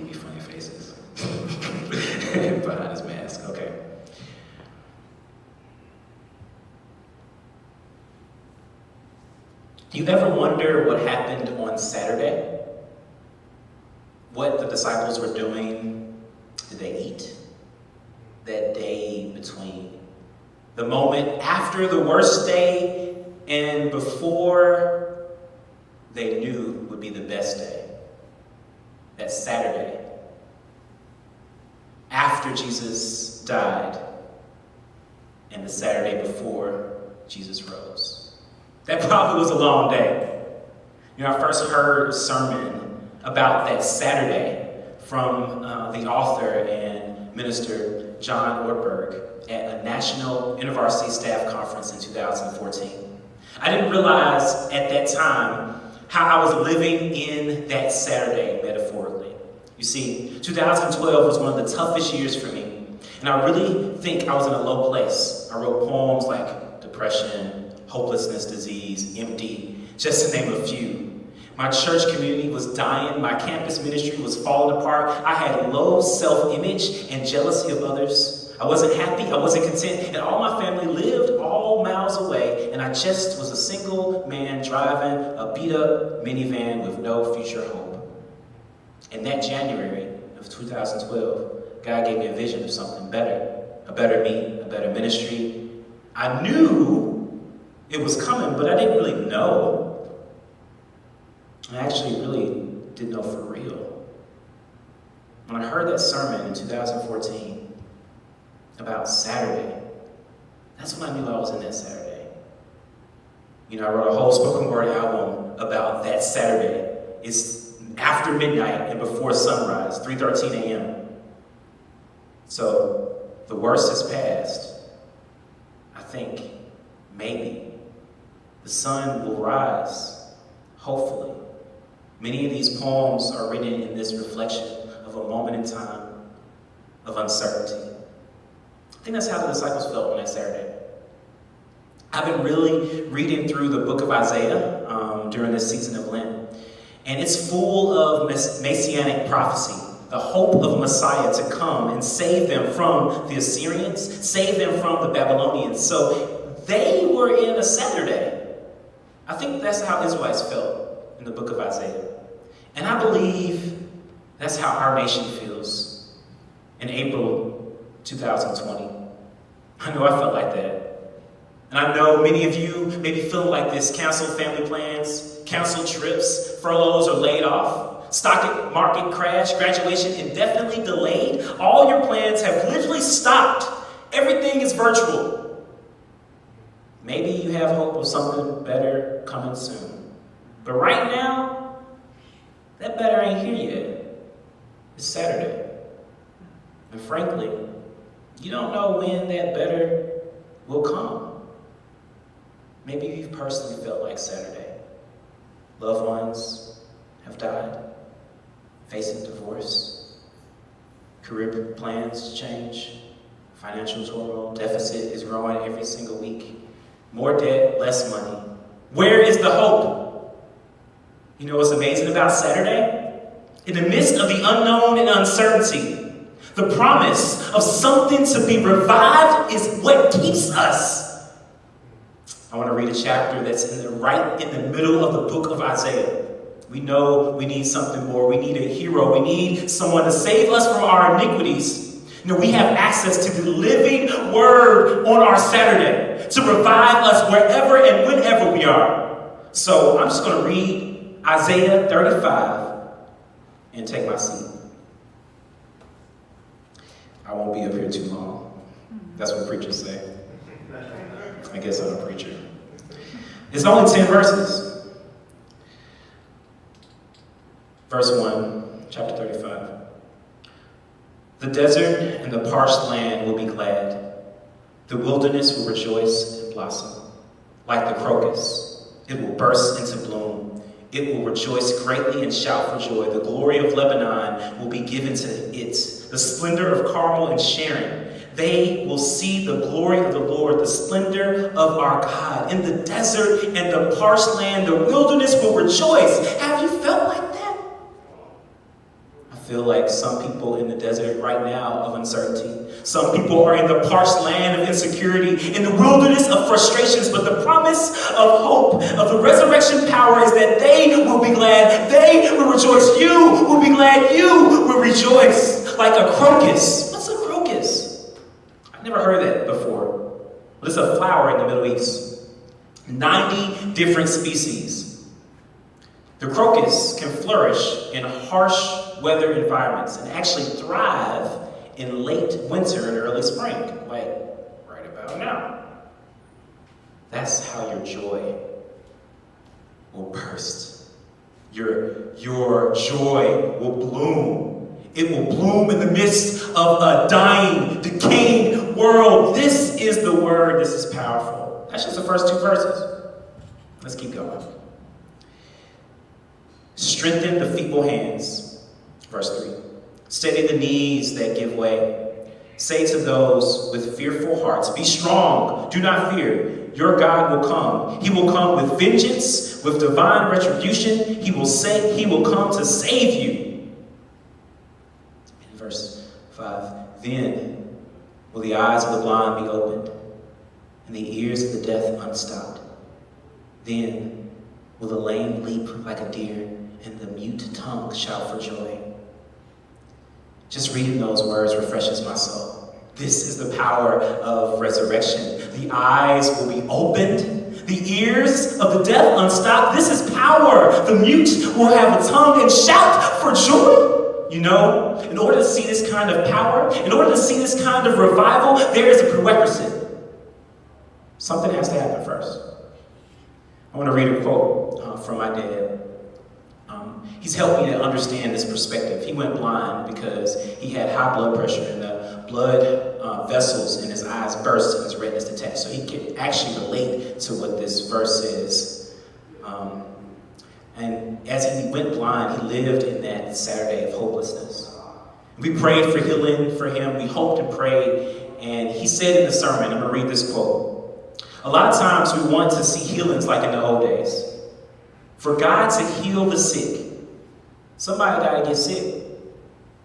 give me funny faces behind his mask. Okay. You ever wonder what happened on Saturday? What the disciples were doing? Did they eat? That day between the moment after the worst day and before they knew would be the best day. That Saturday. After Jesus died and the Saturday before Jesus rose. That probably was a long day. You know, I first heard a sermon about that Saturday from the author and minister John Ortberg at a National InterVarsity Staff Conference in 2014. I didn't realize at that time how I was living in that Saturday metaphorically. You see, 2012 was one of the toughest years for me, and I really think I was in a low place. I wrote poems like depression, hopelessness, disease, empty, just to name a few. My church community was dying. My campus ministry was falling apart. I had low self-image and jealousy of others. I wasn't happy. I wasn't content. And all my family lived all miles away. And I just was a single man driving a beat-up minivan with no future hope. And that January of 2012, God gave me a vision of something better. A better me, a better ministry. I knew it was coming, but I didn't really know. I actually really didn't know for real. When I heard that sermon in 2014 about Saturday, that's when I knew I was in that Saturday. You know, I wrote a whole spoken word album about that Saturday. It's after midnight and before sunrise, 3:13 a.m. So the worst has passed. I think maybe the sun will rise, hopefully. Many of these poems are written in this reflection of a moment in time of uncertainty. I think that's how the disciples felt on that Saturday. I've been really reading through the book of Isaiah during this season of Lent, and it's full of messianic prophecy, the hope of Messiah to come and save them from the Assyrians, save them from the Babylonians. So they were in a Saturday. I think that's how Israelites felt in the book of Isaiah. And I believe that's how our nation feels in April 2020. I know I felt like that. And I know many of you may be feeling like this. Canceled family plans, canceled trips, furloughs are laid off, stock market crash, graduation indefinitely delayed. All your plans have literally stopped. Everything is virtual. Maybe you have hope of something better coming soon. But right now, that better ain't here yet. It's Saturday. And frankly, you don't know when that better will come. Maybe you've personally felt like Saturday. Loved ones have died, facing divorce, career plans change, financial turmoil, deficit is growing every single week. More debt, less money. Where is the hope? You know what's amazing about Saturday? In the midst of the unknown and uncertainty, the promise of something to be revived is what keeps us. I want to read a chapter that's right in the middle of the book of Isaiah. We know we need something more. We need a hero. We need someone to save us from our iniquities. You know, we have access to the living word on our Saturday to revive us wherever and whenever we are. So I'm just going to read Isaiah 35 and take my seat. I won't be up here too long. That's what preachers say. I guess I'm a preacher. It's only 10 verses. Verse 1, chapter 35. The desert and the parched land will be glad. The wilderness will rejoice and blossom. Like the crocus, it will burst into bloom. It will rejoice greatly and shout for joy. The glory of Lebanon will be given to it, the splendor of Carmel and Sharon. They will see the glory of the Lord, the splendor of our God. In the desert and the parched land, the wilderness will rejoice. Have you felt like that? I feel like some people in the desert right now of uncertainty. Some people are in the parched land of insecurity, in the wilderness of frustrations, but the promise of hope, of the resurrection power is that they will be glad, they will rejoice, you will be glad, you will rejoice like a crocus. What's a crocus? I've never heard that before. But it's a flower in the Middle East. 90 different species. The crocus can flourish in harsh weather environments and actually thrive in late winter and early spring, like right about now. That's how your joy will burst. Your joy will bloom. It will bloom in the midst of a dying, decaying world. This is the word. This is powerful. That's just the first two verses. Let's keep going. Strengthen the feeble hands. Verse 3. Steady the knees that give way. Say to those with fearful hearts, be strong, do not fear. Your God will come. He will come with vengeance, with divine retribution. He will come to save you. In verse 5. Then will the eyes of the blind be opened, and the ears of the deaf unstopped. Then will the lame leap like a deer, and the mute tongue shout for joy. Just reading those words refreshes my soul. This is the power of resurrection. The eyes will be opened, the ears of the deaf unstopped. This is power. The mute will have a tongue and shout for joy. You know, in order to see this kind of power, in order to see this kind of revival, there is a prerequisite. Something has to happen first. I want to read a quote from my dad. He's helped me to understand this perspective. He went blind because he had high blood pressure and the blood vessels in his eyes burst and his retinas detached. So he could actually relate to what this verse is. And as he went blind, he lived in that Saturday of hopelessness. We prayed for healing for him. We hoped and prayed. And he said in the sermon, I'm going to read this quote. A lot of times we want to see healings like in the old days. For God to heal the sick, somebody got to get sick.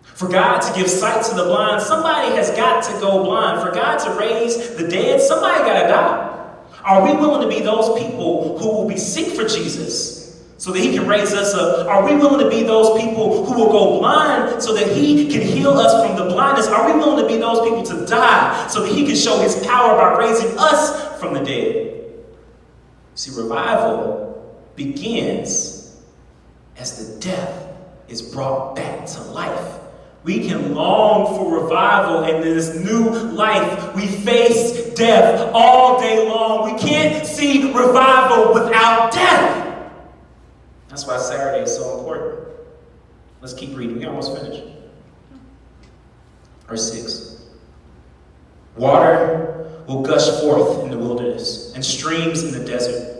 For God to give sight to the blind, somebody has got to go blind. For God to raise the dead, somebody got to die. Are we willing to be those people who will be sick for Jesus so that he can raise us up? Are we willing to be those people who will go blind so that he can heal us from the blindness? Are we willing to be those people to die so that he can show his power by raising us from the dead? See, revival begins as the death is brought back to life. We can long for revival in this new life. We face death all day long. We can't see revival without death. That's why Saturday is so important. Let's keep reading. We almost finished. Verse 6. Water will gush forth in the wilderness and streams in the desert.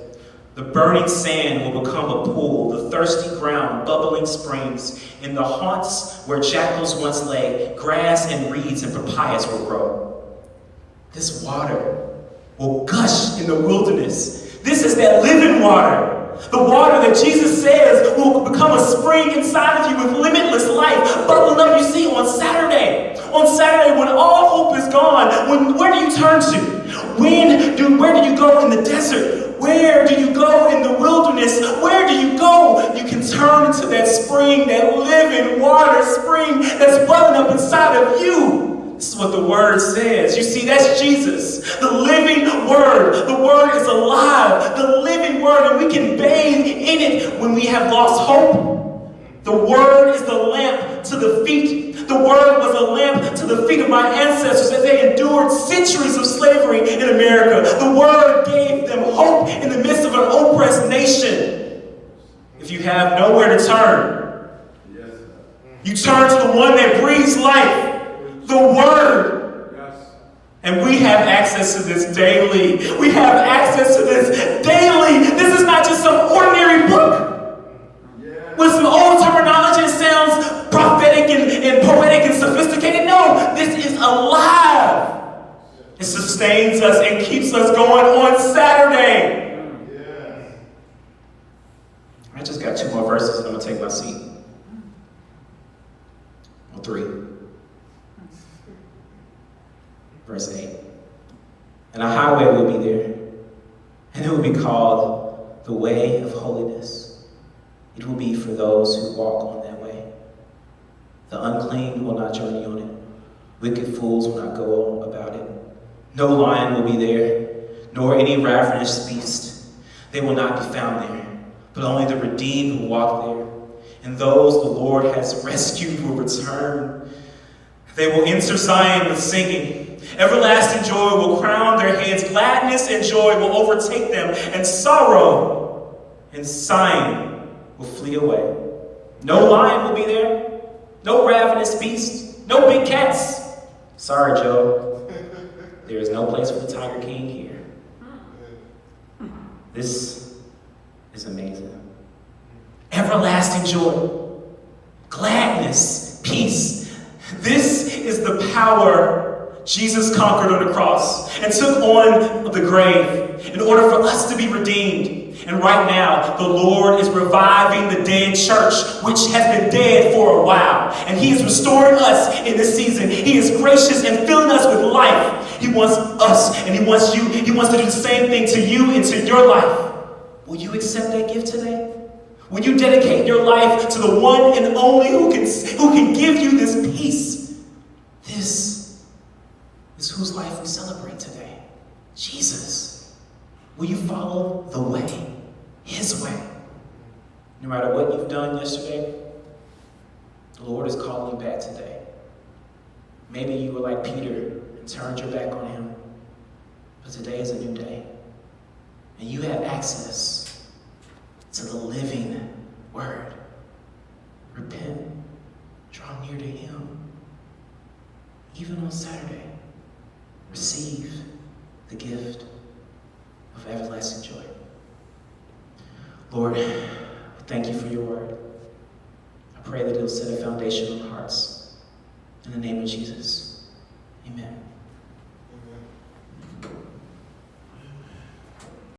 The burning sand will become a pool, the thirsty ground, bubbling springs. In the haunts where jackals once lay, grass and reeds and papayas will grow. This water will gush in the wilderness. This is that living water. The water that Jesus says will become a spring inside of you with limitless life, bubbling up, you see, on Saturday. On Saturday, when all hope is gone, where do you turn to? Where do you go in the desert? Where do you go in the wilderness? Where do you go? You can turn to that spring, that living water spring that's bubbling up inside of you. This is what the word says. You see, that's Jesus, the living word. The word is alive, the living word, and we can bathe in it when we have lost hope. The word is the lamp to the feet. The word was a lamp to the feet of my ancestors as they endured centuries of slavery in America. The word gave them hope in the midst of an oppressed nation. If you have nowhere to turn, you turn to the one that breathes life, the word. And we have access to this daily. We have access to this daily. This is not just some ordinary book with some old terminology. It sounds prophetic and poetic and sophisticated. No, this is alive. It sustains us and keeps us going on Saturday. Yeah. I just got 2 more verses and I'm going to take my seat. 3. Verse 8. And a highway will be there, and it will be called the way of holiness. It will be for those who walk on that way. The unclean will not journey on it. Wicked fools will not go about it. No lion will be there, nor any ravenous beast. They will not be found there, but only the redeemed will walk there. And those the Lord has rescued will return. They will enter Zion with singing. Everlasting joy will crown their heads. Gladness and joy will overtake them, and sorrow and sighing will flee away. No lion will be there, no ravenous beast, no big cats. Sorry, Joe. There is no place for the Tiger King here. This is amazing. Everlasting joy, gladness, peace. This is the power Jesus conquered on the cross and took on the grave in order for us to be redeemed. And right now, the Lord is reviving the dead church, which has been dead for a while. And He is restoring us in this season. He is gracious and filling us with life. He wants us and He wants you. He wants to do the same thing to you and to your life. Will you accept that gift today? Will you dedicate your life to the one and only who can give you this peace? This is whose life we celebrate today. Jesus. Will you follow the way? His way. No matter what you've done yesterday, the Lord is calling you back today. Maybe you were like Peter and turned your back on Him. But today is a new day. And you have access to the living Word. Repent. Draw near to Him. Even on Saturday, receive the gift of everlasting joy. Lord, thank you for your word. I pray that it will set a foundation on hearts. In the name of Jesus, amen.